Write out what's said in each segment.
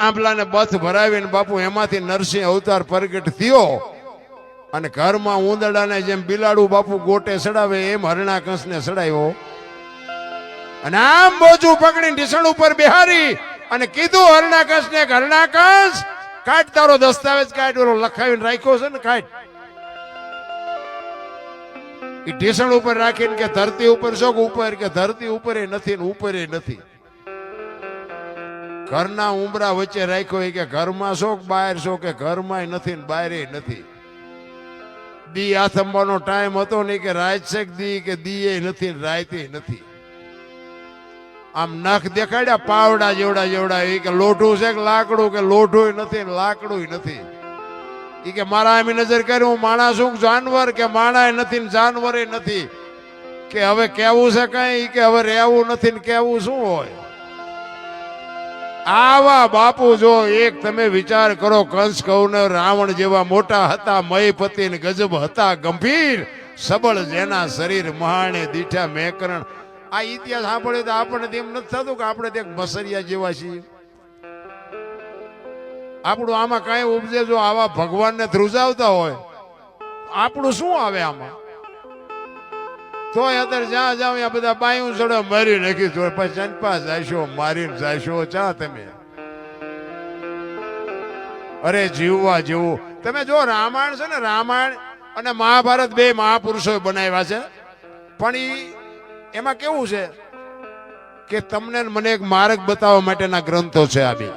થાંભલાને બથ ભરાવીને બાપુ એમાંથી નરસિંહ અવતાર પ્રગટ થયો અને ઘરમાં ઉંદરડાને જેમ બિલાડું બાપુ ગોટે સડાવે એમ હરણાકંસને સડાવ્યો અને આમ બોજું પકડીને ઢીસણ ઉપર બેહારી અને કીધું હરણાકંસને હરણાકંસ કાઢ તારો દસ્તાવેજ કાઢ ઓલો લખાવીને રાખ્યો છે ને કાઢ એ ઢીસણ ઉપર રાખીને કે ધરતી ઉપર છો ઉપર કે ધરતી ઉપર નથી ને ઉપર નથી ઘરના ઉંબરા વચ્ચે રાખ્યો કે ઘરમાં છો બહાર છો કે ઘરમાં નથી ને બહાર નથી દી આથંબાનો ટાઈમ હતો ને કે રાત છે દી કે દી નથી રાતે નથી આમ નખ દેખાડ્યા પાવડા જેવડા જેવડા એ કે લોઢું છે કે લાકડું કે લોઢું નથી ને લાકડું નથી એ કે મારા એમ નજર કરી હું માણસ છું જાનવર કે માણા નથી ને જાનવર નથી કે હવે કેવું છે કઈ કે હવે રહેવું નથી ને કેવું શું હોય આવા બાપુ જો એક તમે વિચાર કરો કંસ કૌરવ રાવણ જેવા મોટા હતા મયપતિ ને ગજબ હતા ગંભીર સબળ જેના શરીર મહાણે દીઠા મેકરણ આ ઇતિહાસ સાંભળે તો આપણને એમ નથી થતું કે આપણે એક બસરિયા જેવા છીએ આપણું આમાં કઈ ઉપજે જો આવા ભગવાનને ધ્રુજાવતા હોય આપણું શું આવે આમાં તો અત્યારે જ્યાં જાવ ત્યાં બધા બાયું ચડે મારી નાખી તો પછી ચંપા જાયશો મારીને જાયશો ચા તમે અરે જીવવા જેવું તમે જો રામાયણ છે ને રામાયણ અને મહાભારત બે મહાપુરુષો બનાવ્યા છે પણ એમાં કેવું છે કે તમને મને એક માર્ગ બતાવવા માટેના ગ્રંથો છે આ બે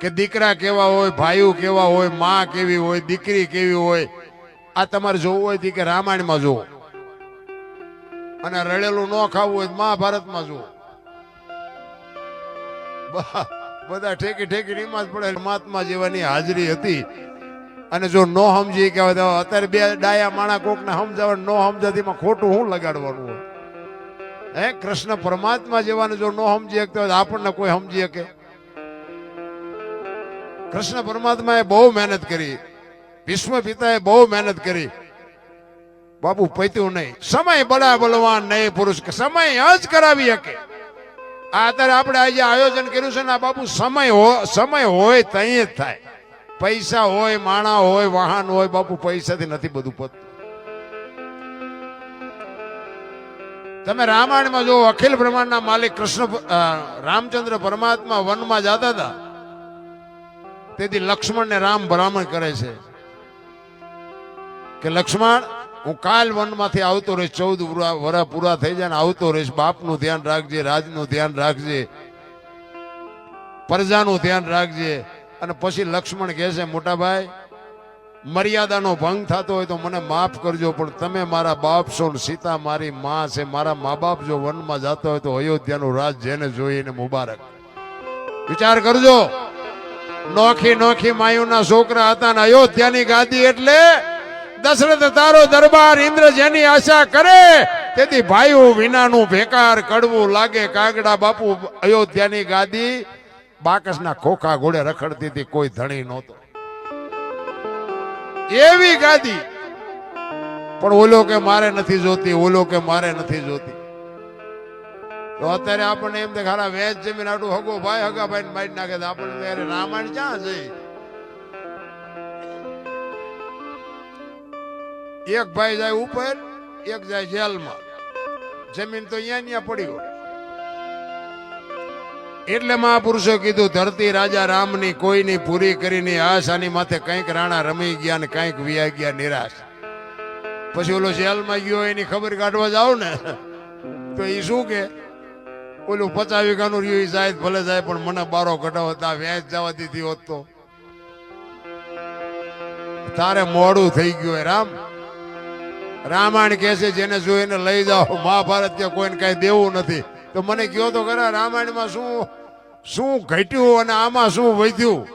કે દીકરા કેવા હોય ભાઈઓ કેવા હોય માં કેવી હોય દીકરી કેવી હોય આ તમારે જોવું હોય કે રામાયણમાં જોવો અને રડેલું ન ખાવું હોય મહાભારતમાં જુઓ બધા ઠેકી ઠેકી નિમાજ પડે પરમાત્મા જેવાની હાજરી હતી અને જો નો સમજી કે અત્યારે બે ડાયા માણા કોકને સમજાવવા નો સમજાતીમાં ખોટું શું લગાડવાનું હોય હે કૃષ્ણ પરમાત્મા જેવાને જો નો સમજી શકતો હોય આપણને કોઈ સમજી શકે કૃષ્ણ પરમાત્માએ બહુ મહેનત કરી વિશ્વ પિતાએ બહુ મહેનત કરી બાપુ પૈતું નહીં સમય બડા બલવાન નહીં પુરુષ સમય જ કરાવી શકે આ અત્યારે આપણે આજે આયોજન કર્યું છે ને બાપુ સમય હોય તઈ જ થાય પૈસા હોય માણા હોય વાહન હોય બાપુ પૈસાથી નથી બધું પતતું તમે રામાયણમાં જો અખિલ બ્રહ્માંડના માલિક કૃષ્ણ રામચંદ્ર પરમાત્મા વનમાં જતા હતા તેથી લક્ષ્મણ ને રામ ભલામણ કરે છે કે લક્ષ્મણ હું કાલ વનમાંથી આવતો રહીશ 14 વર્ષ પૂરા થઈ જાય ને આવતો રહીશ બાપનું ધ્યાન રાખજે રાજનું ધ્યાન રાખજે પ્રજાનું ધ્યાન રાખજે અને પછી લક્ષ્મણ કહે છે મોટા ભાઈ મર્યાદાનો ભંગ થતો હોય તો મને માફ કરજો પણ તમે મારા બાપ છો ને સીતા મારી માં છે મારા મા બાપ જો વનમાં જતા હોય તો અયોધ્યાનું રાજ જેને જોઈને મુબારક વિચાર કરજો નોખી નોખી માયુના છોકરા હતા ને અયોધ્યાની ગાદી એટલે દશરથ તારો દરબાર ઇન્દ્ર જેની આશા કરે તેથી ભાઈઓ વિનાનું ભેકાર કડવું લાગે કાગડા બાપુ અયોધ્યાની ગાદી બાકસના ખોખા ઘોડે રખડતી હતી કોઈ ધણી નહોતો એવી ગાદી પણ ઓલો કે મારે નથી જોતી ઓલો કે મારે નથી જોતી તો અત્યારે આપણને એમ ખારા વેચ જમીન આટલું હગો ભાઈ હગા ભાઈ મારી નાખે તો આપણને રામાયણ ક્યાં જઈ એક ભાઈ જાય ઉપર એક જાય જેલમાં જમીન તો અહીંયા પડી હોય એટલે મહાપુરુષો કીધું ધરતી રાજા રામની કોઈની પૂરી કરીને આશાની માથે કંઈક રાણા રમી ગયા ને કંઈક વિયા ગયા નિરાશ પછી ઓલો જેલમાં ગયો એની ખબર કાઢવા જાવ ને તો એ શું કે ઓલું 50 વીઘાનું રહ્યું જાય ભલે જાય પણ મને બારો કઢાવો તા વેચ જવા દીધી હોત તો તારે મોડું થઈ ગયું રામ રામાયણ કે છે જેને જોઈને લઈ જાઓ મહાભારત કે કોઈને કઈ દેવું નથી તો મને કહો તો ખરા રામાયણમાં શું ઘટ્યું અને આમાં શું વધ્યું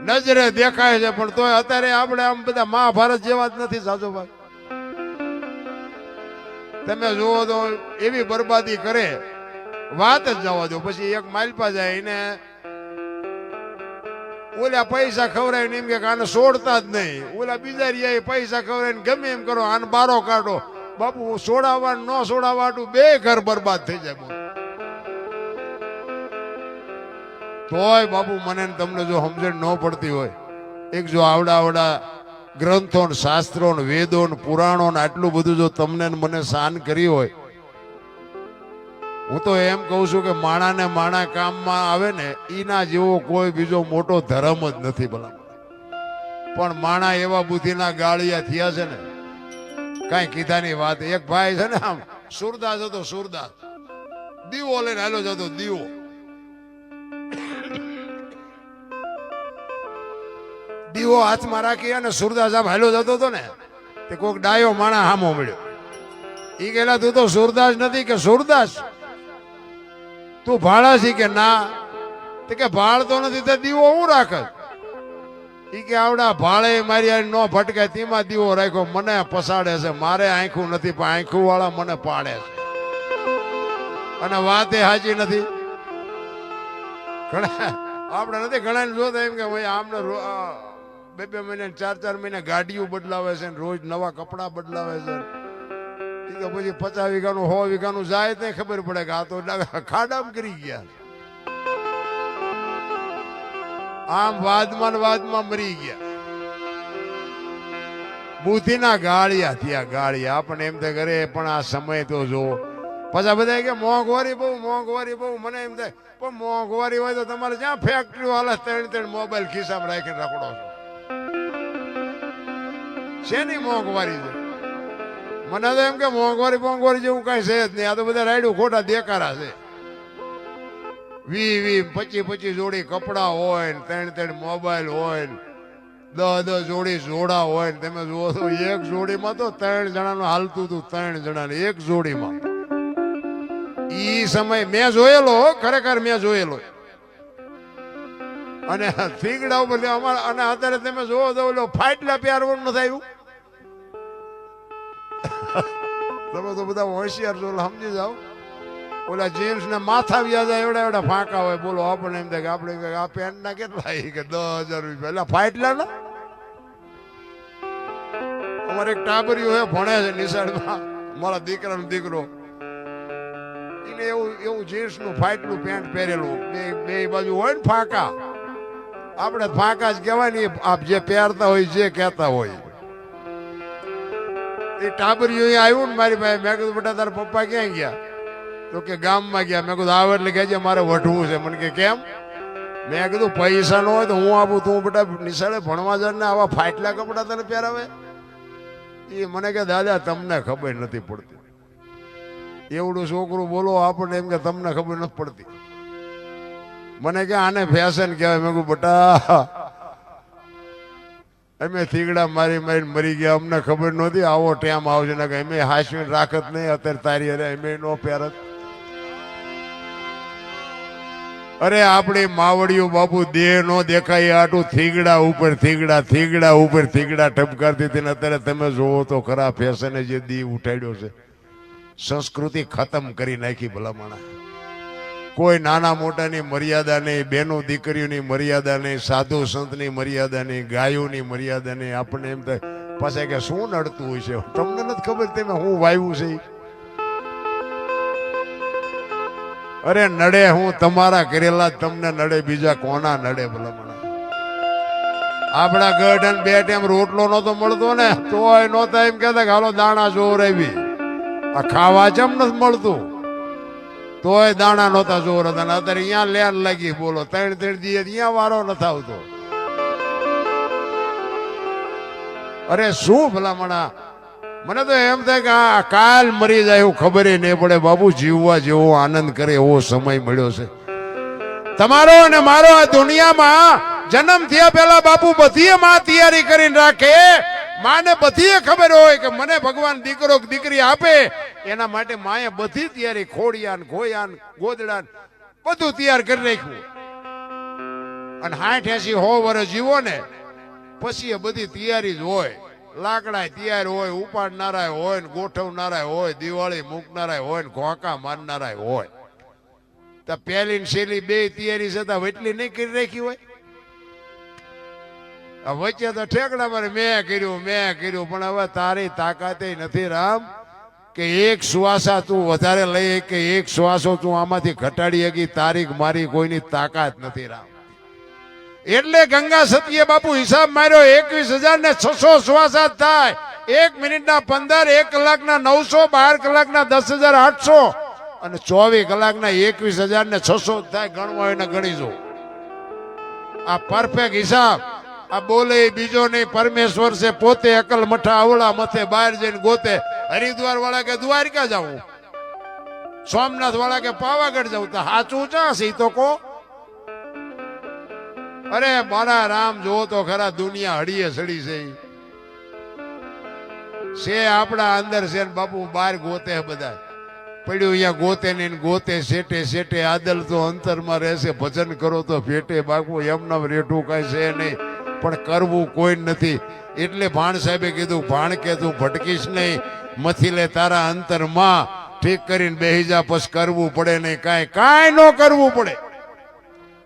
નજરે દેખાય છે પણ તોય અત્યારે આપણે આમ બધા મહાભારત જેવા જ નથી સાજોભાઈ તમે જુઓ તો એવી બરબાદી કરે વાત જ જવા દો પછી એક માલપા જાય એને ઓલા પૈસા ખવડાવીને એમ કે આને છોડતા જ નહીં ઓલા બીજા રહ્યા પૈસા ખવડાવીને ગમે એમ કરો આને બારો કાઢો બાપુ છોડાવવા ન છોડાવવા બે ઘર બરબાદ થઈ જાય તોય બાપુ મને ને તમને જો સમજણ ન પડતી હોય, એક જો આવડા ગ્રંથો ને શાસ્ત્રો ને વેદો ને પુરાણો ને આટલું બધું જો તમને ને મને શાન કરી હોય, હું તો એમ કહું છું કે માણા ને માણા કામમાં આવે ને ઈના જેવો કોઈ બીજો મોટો ધર્મ જ નથી ભલા. પણ માણા એવા બુદ્ધિના ગાળિયા થયા છે ને કઈ કીધાની વાત. એક ભાઈ છે ને આમ સુરદાસ હતો, સુરદાસ દીવો લઈને હાલો જતો, દીવો દીવો હાથમાં રાખી અને સુરદાસ આમ હાલો જતો હતો ને તે કોઈક ડાયો માણા હામો મળ્યો. ઈ ગયેલા તું તો સુરદાસ નથી કે સુરદાસ તું ભાડા છી કે ના? તે કે ભાળ તો નથી તો દીવો હું રાખે? ઈ કે આવડા ભાળે મારી નો ભટકાય તેમાં દીવો રાખ્યો, મને પસાડે છે, મારે આંખું નથી પણ આંખું વાળા મને પાડે છે. અને વાત એ સાચી નથી. ઘણા આપણે નથી ઘણા જોતા એમ કે ભાઈ આમને 2 મહિને 4 મહિને ગાડીઓ બદલાવે છે, રોજ નવા કપડા બદલાવે છે. કે પછી 50 વીઘાનું 100 વીઘાનું જાય તો ખબર પડે કે આ તો ખાડામાં કરી ગયા, આમ વાદમાં મરી ગયા. બુદ્ધિના ગાળિયા થયા, ગાળિયા. આપણને એમ થાય કરે પણ આ સમય તો જો. પાછા બધા કે મોંઘવારી બહુ, મોંઘવારી બહુ. મને એમ થાય પણ મોંઘવારી હોય તો તમારે જ્યાં ફેક્ટરીઓ હાલે 3 મોબાઈલ ખિસ્સામાં રાખીને રખડો છો. શેની મોંઘવારી છે? મને તો એમ કે મોંઘવારી જેવું કઈ છે જ નહીં. આ તો બધા રાયડું ખોટા દેકારા છે. 20-25 જોડી કપડા હોય ને 3 મોબાઈલ હોય ને 10 જોડી જોડા હોય ને તમે જુઓ તો એક જોડીમાં તો 3 જણાનું હાલતું હતું. 3 જણાને એક જોડીમાં. ઈ સમય મેં જોયેલો, ખરેખર મેં જોયેલો. અને થીગડા ઉપર અમારા, અને અત્યારે તમે જોવો તો ઓલો ફાટલા પહેરવાનું નથી આવ્યું. તમે તો બધા હોશિયાર છો, સમજી જાઓ. ઓલા જીન્સ ને માથા વ્યા જાય એવડા ફાંકા હોય. બોલો આપણને એમ થાય કે આપણે આ પેન્ટ ના કેટલા કે 10,000 રૂપિયા. એટલે ફાટલા ના. અમારે એક ટાબરિયું હે, ભણે છે નિશાળમાં, મારા દીકરાનો દીકરો. એને એવું જીન્સ નું ફાટલું પેન્ટ પહેરેલું, બે બાજુ હોય ને ફાંકા. આપણે ફાંકા જ કહેવાય ને, આપ જે પહેરતા હોય જે કહેતા હોય. એ ટાબરિયું આવ્યું ને મારી પાસે. મેં કીધું બેટા તારા પપ્પા ક્યાં ગયા? તો કે ગામમાં ગયા. મેં કીધું આવે એટલે કહેજે મારે વઢવું છે. મને કે કેમ? મેં કીધું પૈસા ન હોય તો હું આપું. તું બેટા નિશાળે ભણવા જ ને આવા ફાટલા કપડા તને પહેરાવે? એ મને કે દાદા તમને ખબર નથી પડતી. એવડું છોકરું બોલો આપણને એમ કે તમને ખબર નથી પડતી. મને કે આને ફેશન કહેવાય. મેં કીધું બેટા અમે થીગડા મારીને મરી ગયા, અમને ખબર નહોતી આવો ટાઈમ આવશે ને. અમે હાસવીને રાખત નહીં અત્યારે તારી અરે અમે નો પહેરત. અરે આપણી માવડીઓ બાપુ દેહ નો દેખાય આટલું થીગડા ઉપર થીગડા ટપકારતી હતી ને. અત્યારે તમે જોવો તો ખરા ફેશને જે દી ઉઠાડ્યો છે, સંસ્કૃતિ ખતમ કરી નાખી ભલામણા. કોઈ નાના મોટાની મર્યાદા નહીં, બેનો દીકરીઓની મર્યાદા નહીં, સાધુ સંતની મર્યાદા નહીં, ગાયોની મર્યાદા નહીં. આપણને એમ થાય પાછા કે શું નડતું હોય છે? તમને નથી ખબર તમે હું વાવ્યું છે? અરે નડે હું તમારા કરેલા જ તમને નડે, બીજા કોના નડે ભલામણા? આપડા ગઢ 2 ટાઈમ રોટલો નતો મળતો ને તોય નહોતા એમ કહેતા કે હાલો દાણા જોર આવી. આ ખાવા જમ નથી મળતું તોય દાણા નહોતા જોર હતા. ને અત્યારે અહીંયા લેન લાગી. બોલો 3 દિવસ અહીંયા વારો નથી આવતો. અરે શું ભલામણા? મને તો એમ થાય કે આ કાલ મરી જાય એવું ખબર નહીં પડે. બાબુ જીવવા જેવો આનંદ કરે એવો સમય મળ્યો છે તમારો અને મારો. આ દુનિયામાં જન્મ થયા પહેલા બાપુ બધી માં તૈયારી કરીને રાખે. માને બધી ખબર હોય કે મને ભગવાન દીકરો દીકરી આપે, એના માટે માએ બધી તૈયારી, ખોડિયાન ઘોયાન ગોદડાન બધું તૈયાર કરી રાખ્યું. અને 60-80 વર્ષ જીવો ને પછી એ બધી તૈયારી જ હોય. લાકડા તૈયાર હોય, ઉપાડનારા હોય ને ગોઠવનારા હોય, દિવાળી મૂકનારા હોય ને ઘોકા મારનારા હોય. તો પહેલી ને છેલ્લી 2 તૈયારી છતાં એટલી નહીં કરી રાખી હોય. વચ્ચે તો ઠેકડા મારે મેં કર્યું પણ હવે તારી તાકાતે નથી રામ. કે એક શ્વાસા તું વધારે લઈ કે એક શ્વાસો તું આમાંથી ઘટાડી શકી તારીખ મારી કોઈની તાકાત નથી રામ. એટલે ગંગા સતીએ બાપુ હિસાબ માર્યો 21,600 શ્વાસા થાય. 1 મિનિટના 15, 1 કલાકના 900, 12 કલાકના 10,800 અને 24 કલાકના 21,600 થાય. ગણવા એને ગણી જો. આ પરફેક્ટ હિસાબ. આ બોલે બીજો નહીં, પરમેશ્વર છે પોતે. અકલ મઠા અવળા મથે બહાર જઈને ગોતે. હરિદ્વાર વાળા કે દ્વારકા જાઉં, સોમનાથ વાળા કે પાવાગઢ જાઉં, તો સાચું ચા છે તો કો. અરે મારા રામ જો તો ખરા, દુનિયા હડીએ સડી છે આપણા અંદર છે ને બાપુ બહાર ગોતે. બધા પડ્યું અહીંયા ગોતે નહીં, ગોતે શેટે શેટે. આદલ તો અંતરમાં રહેશે, ભજન કરો તો ભેટે. બાપુ એમના રેઠું કઈ છે નહીં, પણ કરવું કોઈ નથી. એટલે ભાણ સાહેબે કીધું, ભાણ કે તું ભટકીશ નહીં, મથી લે તારા અંતરમાં. ઠીક કરીને બેહી જા, પછી કરવું પડે નહીં. કાંઈ ન કરવું પડે.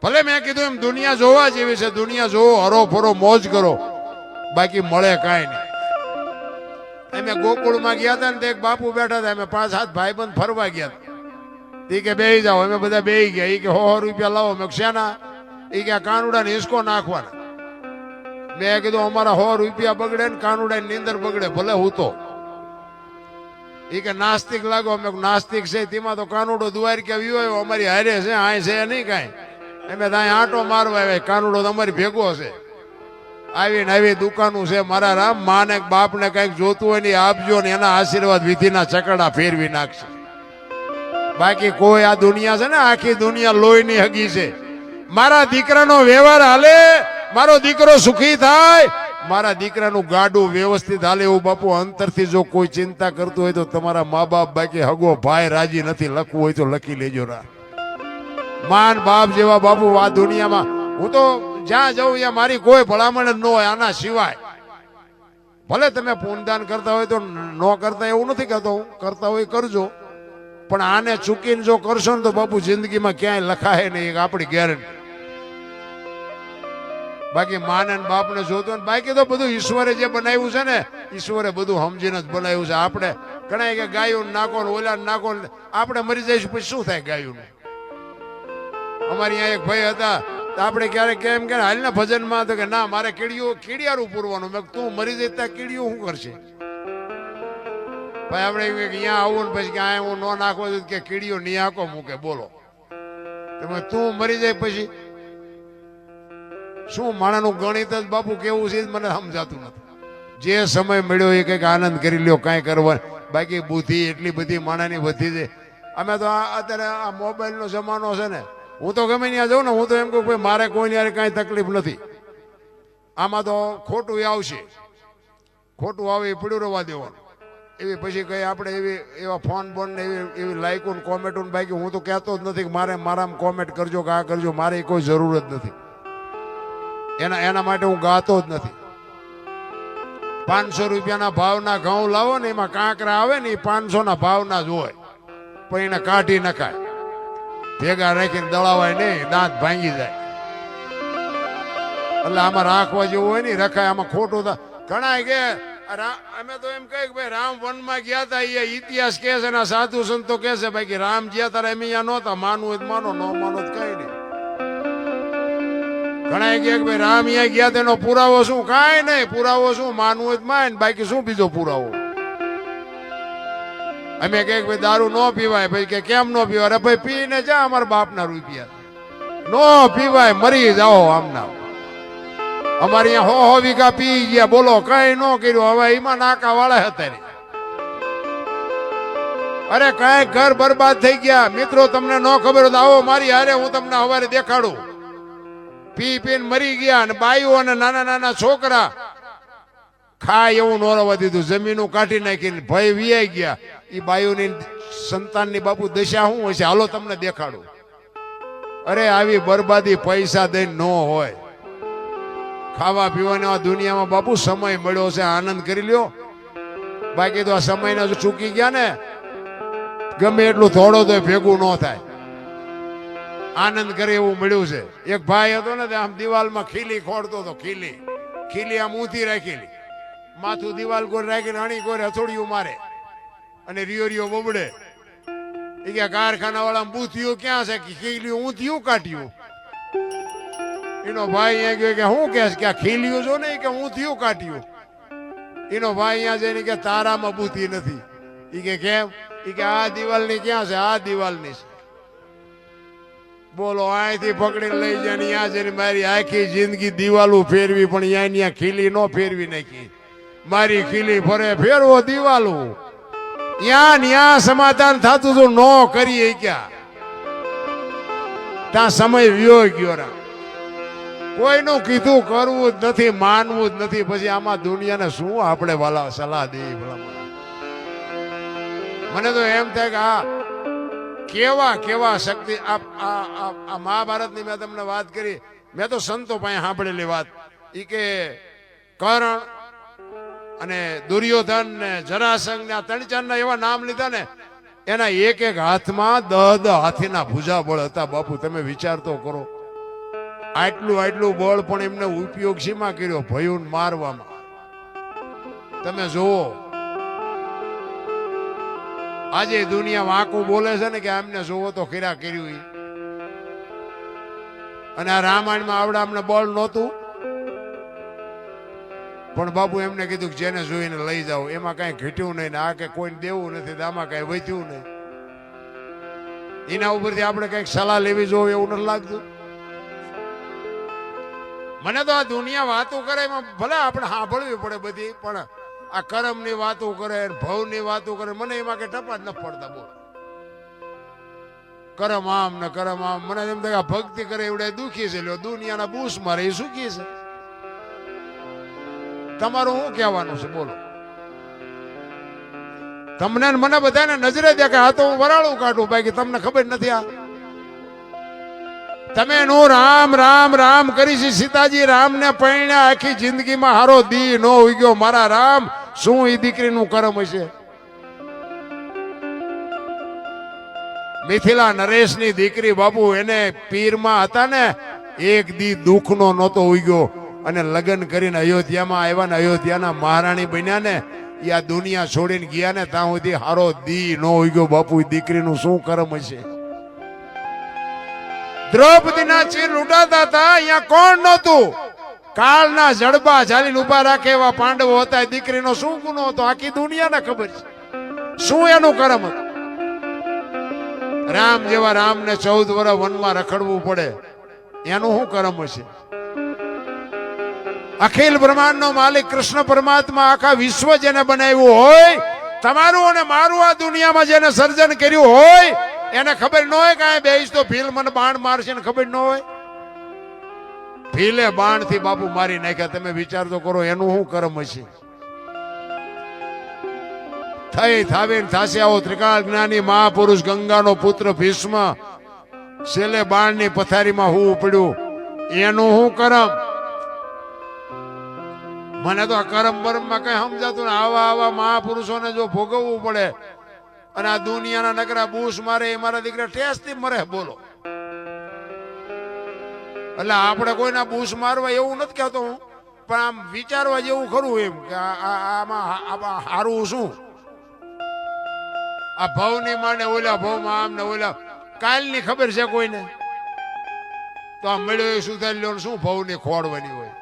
ભલે મેં કીધું એમ દુનિયા જોવા જેવી છે, દુનિયા જોવો, હરો ફરો મોજ કરો, બાકી મળે કાંઈ નહીં. અમે ગોકુળમાં ગયા હતા ને તો એક બાપુ બેઠા હતા. અમે 5-7 ભાઈબંધ ફરવા ગયા હતા. એ કે બેહી જાઓ. અમે બધા બેહી ગયા. એ કે 100 રૂપિયા લાવો. મેં શેના? એ કે કાનુડાને હિસકો નાખવાના. મેં કીધું અમારા 100 રૂપિયા બગડે ને કાનુડાની નીંદર બગડે, ભલે હું તો. એ કે નાસ્તિક લાગો. અમે નાસ્તિક છે તેમાં તો કાનુડો દ્વારકા આવ્યો, અમારી હારે છે, આ છે નહીં કાંઈ. અમે ત્યાં આંટો મારવા આવ્યા, કાનુડો તમારી ભેગો છે. આવીને આવી દુકાનું છે. મારા રામ માને બાપને કઈક જોતું હોય ને આપજો ને, એના આશીર્વાદ વિધિના ચકડા ફેરવી નાખશે. બાકી કોઈ આ દુનિયા છે ને, આખી દુનિયા લોહીની હગી છે. મારા દીકરાનો વ્યવહાર હાલે, મારો દીકરો સુખી થાય, મારા દીકરાનું ગાડું વ્યવસ્થિત હાલે એવું બાપુ અંતરથી જો કોઈ ચિંતા કરતું હોય તો તમારા મા બાપ, બાકી હગો ભાઈ રાજી નથી. લખવું હોય તો લખી લેજો. રા માન બાપ જેવા બાપુ આ દુનિયામાં. હું તો જ્યાં જાઉં ત્યાં મારી કોઈ ભલામણ જ ન હોય આના સિવાય. ભલે તમે પૂનદાન કરતા હોય તો ન કરતા એવું નથી કહેતો હું, કરતા હોય કરજો, પણ આને ચૂકીને જો કરશો ને તો બાપુ જિંદગીમાં ક્યાંય લખાય નહીં, આપણી ગેરંટી. બાકી માને બાપને જોતો ને, બાકી તો બધું ઈશ્વરે જે બનાવ્યું છે ને, ઈશ્વરે બધું સમજીને જ બનાવ્યું છે. આપણે ઘણા કે ગાયું નાખો ને ઓલા નાખો ને, આપણે મરી જઈશું પછી શું થાય ગાયું? અમારી અહીંયા એક ભાઈ હતા, આપણે ક્યારેક કેમ કે હાલના ભજનમાં તો કે ના મારે કીડિયારું પૂરવાનું. મેં તું મરી જઈ ત્યાં કીડિયું શું કરશે? ભાઈ આપણે અહીંયા આવું ને પછી કે આ હું ન નાખવો કે કીડીઓ નહીં આંકો મૂકે. બોલો તમે તું મરી જાય પછી શું? માણાનું ગણિત જ બાપુ કેવું છે મને સમજાતું નથી. જે સમય મળ્યો એ કંઈક આનંદ કરી લ્યો, કાંઈ કરવા. બાકી બુદ્ધિ એટલી બધી માણાની વધી છે. અમે તો અત્યારે આ મોબાઈલનો જમાનો છે ને, હું તો ગમે ત્યાં જાઉં ને, હું તો એમ કહું ભાઈ મારે કોઈની યારે કાંઈ તકલીફ નથી. આમાં તો ખોટું આવશે, ખોટું આવે એ પડ્યું રહેવા દેવાનું. એવી પછી કઈ આપણે એવા ફોન બોન ને એવી લાઈકો ને કોમેન્ટો ને, બાકી હું તો કહેતો જ નથી કે મારે મારામાં કોમેન્ટ કરજો કે આ કરજો. મારે કોઈ જરૂર જ નથી. એના માટે હું ગાતો જ નથી. 500 રૂપિયાના ભાવના ઘઉં લાવો ને, એમાં કાંકરા આવે ને એ 500ના ભાવના જ હોય, પણ એને કાઢી નખાય. ભેગા રાખીને દળાવાય નહીં, દાંત ભાંગી જાય. એટલે આમાં રાખવા જેવું હોય ને રખાય. આમાં ખોટું ઘણા કે અમે તો એમ કહે કે ભાઈ રામ વનમાં ગયા હતા, એ ઇતિહાસ કે છે ને સાધુ સંતો કે છે ભાઈ કે રામ ગયા તારા એમ અહીંયા નહોતા. માનવું હોય તો માનો, ન માનો તો કઈ નહીં. ઘણા કે ભાઈ રામ અહીંયા ગયા તેનો પુરાવો શું? કાંઈ નહીં. પુરાવો શું? માનવું હોય તો માન, બાકી શું બીજો પુરાવો? અમે કે ભાઈ દારૂ ન પીવાય. ભાઈ કે કેમ ન પીવાય? અરે ભાઈ પીને જા, અમારા બાપના રૂપિયા. ન પીવાય, મરી જાઓ આમના. અમારે અહીંયા 100 વીઘા પી ગયા, બોલો કઈ ન કર્યું. હવે એમાં નાકા વાળા હતા. અરે કઈ ઘર બરબાદ થઈ ગયા. મિત્રો તમને ન ખબર હોય આવો મારી હારે, હું તમને સવારે દેખાડું. પી પીને મરી ગયા, અને બાયું અને નાના નાના છોકરા ખાય એવું ન રહેવા દીધું. જમીનું કાઢી નાખીને ભય વિયાઈ ગયા. એ બાયુની સંતાનની બાપુ દશા શું હશે? હાલો તમને દેખાડું. અરે આવી બરબાદી પૈસા દઈને ન હોય. ખાવા પીવાની આ દુનિયામાં બાપુ સમય મળ્યો છે, આનંદ કરી લ્યો. બાકી તો આ સમયને જો ચૂકી ગયા ને, ગમે એટલું થોડો તો ભેગું ન થાય. આનંદ કરે એવું મળ્યું છે. એક ભાઈ હતો ને, આમ દિવાલમાં ખીલી ખોડતો હતો. ખીલી આમ ઊંધી રાખેલી, માથું દિવાલ કોઈ રાખીને અણી કોઈ હથોડિયું મારે. અને રિયો રિયો બબડે. એ કે કારખાના વાળા બૂથિયું ક્યાં છે? ખીલ્યું ઊંધિયું કાઢ્યું. એનો ભાઈ અહીંયા ગયો કે શું કે આ ખીલ્યું છો ને કે ઊંધિયું કાઢ્યું. એનો ભાઈ અહીંયા જઈને કે તારામાં બૂથી નથી. એ કે કેમ? એ કે આ દિવાલની ક્યાં છે? આ દિવાલની છે. બોલો, અહીંથી પકડીને લઈ જાય ને ત્યાં જઈને મારી આખી જિંદગી દિવાલો ફેરવી, પણ ત્યાં ખીલી ન ફેરવી નાખી. મારી ખીલી ફરે ફેરવો દિવાલો. ત્યાં સમાધાન થતું હતું, ન કરીએ ક્યાં. ત્યાં સમય વ્યો ગયો. કોઈનું કીધું કરવું જ નથી, માનવું જ નથી. પછી આમાં દુનિયાને શું આપણે વાલા સલાહ દે? મને તો એમ થાય કે આ કેવા શક્તિ. આ મહાભારતની મેં તમને વાત કરી, મેં તો સંતો પાસે સાંભળેલી વાત. એ કે કર્ણ અને દુર્યોધન ને જરાસંઘ ને આ 3-4 ના એવા નામ લીધા ને, એના એક હાથમાં 10 હાથીના ભુજા બળ હતા. બાપુ તમે વિચાર તો કરો, આટલું બળ પણ એમને ઉપયોગ શીમાં કર્યો? ભયું મારવામાં. તમે જુઓ, આજે દુનિયા વાંકું બોલે છે ને કે એમને જોવો તો ખીરા કર્યું. અને આ રામાયણમાં આવડા અમને બળ નહોતું, પણ બાપુ એમને કીધું કે જેને જોઈને લઈ જાઓ. એમાં કઈ ઘટ્યું નહીં ને આ કે કોઈને દેવું નથી, આમાં કઈ વધ્યું નહીં. એના ઉપરથી આપણે કઈક સલાહ લેવી જોઈએ એવું નથી લાગતું? મને તો આ દુનિયા વાતો કરે એમાં ભલે આપણે સાંભળવી પડે બધી, પણ આ કર્મ ની વાતો કરે, ભવ ની વાતો કરે, મને એમાં કઈ ટપા જ ન પડતા. બોલ, કરમ આમ ને કરમ આમ. મને એમ થાય ભક્તિ કરે એવડે દુખી છે, લ્યો દુનિયાના બૂસ મારે એ સુખી છે. તમારું શું કહેવાનું છે? બોલો. તમને મને બધાને નજરે દેખાય, આ તો હું વરાળું કાઢું, બાકી તમને ખબર નથી. આ તમે નો રામ રામ રામ કરી છે. સીતાજી રામ ને પૈણ્યા, આખી જિંદગીમાં હારો દી નો ઉગ્યો. મારા રામ શું એ દીકરીનું કરમ હશે? મિથિલા નરેશની દીકરી બાપુ, એને પીરમાં હતા ને, એક દી દુઃખનો નહોતો ઉગ્યો. અને લગ્ન કરીને અયોધ્યામાં આવ્યા ને, અયોધ્યાના મહારાણી બન્યા ને, એ આ દુનિયા છોડીને ગયા ને, ત્યાં સુધી હારો દી નો ઉગ્યો. બાપુ દીકરીનું શું કરમ હશે? દ્રૌપદીના ચીર ઉડાતા હતા, અહીંયા કોણ નહોતું? કાળના જડબા ઝાલીને ઉભા રાખે એવા પાંડવો હતા. દીકરીનો શું ગુનો હતો? આખી દુનિયાને ખબર છે શું એનું કરમ હતું. રામ જેવા રામને 14 વર્ષ વનમાં રખડવું પડે, એનું શું કરમ હશે? અખિલ બ્રહ્માંડ નો માલિક કૃષ્ણ પરમાત્મા, આખા વિશ્વ જેને બનાવ્યું હોય, તમારું અને મારું આ દુનિયામાં જેને સર્જન કર્યું હોય, એને ખબર ન હોય કે બેસ તો ભીલ મને બાણ મારશે ને ખબર ન હોય? ભીલે બાણ થી બાપુ મારી નાખ્યા. તમે વિચાર તો કરો, એનું શું કરમ હશે? થઈ થાવીને થાશે આવો ત્રિકાળ જ્ઞાની મહાપુરુષ, ગંગાનો પુત્ર ભીષ્મ, છેલ્લે બાણની પથારીમાં હું પડ્યું. એનું શું કરમ? મને તો આ કરમ બરમમાં કઈ સમજાતું ને. આવા મહાપુરુષોને જો ભોગવવું પડે, અને આ દુનિયાના નકરા બૂસ મારે, એ મારા દીકરા ટેસ્ટથી મરે. બોલો, એટલે આપણે કોઈના બૂસ મારવા એવું નથી કહેતો હું, પણ આમ વિચારવા જેવું ખરું એમ કે આમાં હારું શું? આ ભવની માને ઓલા ભવમાં આમ ને ઓલા, કાલની ખબર છે કોઈને? તો આ મળ્યો એ સુધારી લો, શું ભવની ખોડવાની હોય?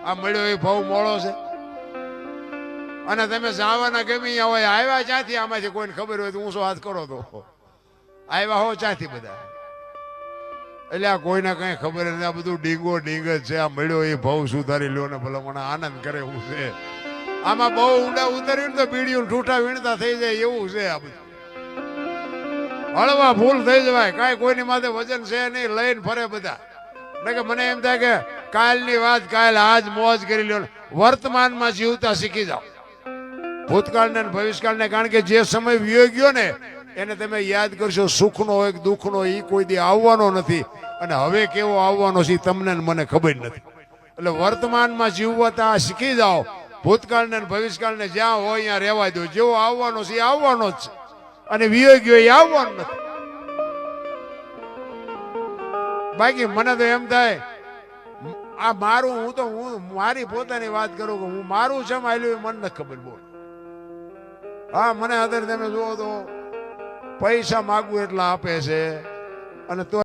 આ મળ્યો એ ભવ મોળો છે. અને તમે જવાના ગમી હોય, આવ્યા ક્યાંથી? આમાંથી કોઈને ખબર હોય તો ઊંચો હાથ કરો તો આવ્યા હો ક્યાંથી બધા? એટલે આ કોઈને કઈ ખબર નથી. આ બધું ડીંગો ડીંગ જ છે. આ મળ્યો એ ભવ સુધારી લ્યો ને ભલે મને આનંદ કરે એવું છે. આમાં બહુ ઊંડા ઉતર્યું ને તો બીડીયું ઠૂઠા વીણતા થઈ જાય એવું છે. આ બધું હળવા ભૂલ થઈ જવાય. કાંઈ કોઈની માથે વજન છે નહીં, લઈને ફરે બધા. કે મને એમ થાય કે કાલની વાત કાલ, આજ મોજ કરી લ્યો. વર્તમાનમાં જીવતા શીખી જાઓ, ભૂતકાળને ભવિષ્યકાળને. કારણ કે જે સમય વિયો ગયો ને, એને તમે યાદ કરશો. સુખનો હોય કે દુઃખનો, એ કોઈ દી આવવાનો નથી. અને હવે કેવો આવવાનો છે તમને મને ખબર નથી. એટલે વર્તમાનમાં જીવતા શીખી જાઓ. ભૂતકાળને ભવિષ્યકાળને જ્યાં હોય ત્યાં રહેવા દો. જેવો આવવાનો છે એ આવવાનો જ છે, અને વિયો ગયો એ આવવાનો નથી. બાકી મને તો એમ થાય, આ મારું, હું મારી પોતાની વાત કરું કે હું મારું છે આલ્યું મને નથી ખબર. બોલ, હા મને અત્યારે તમે જુઓ તો પૈસા માગવું એટલા આપે છે અને તો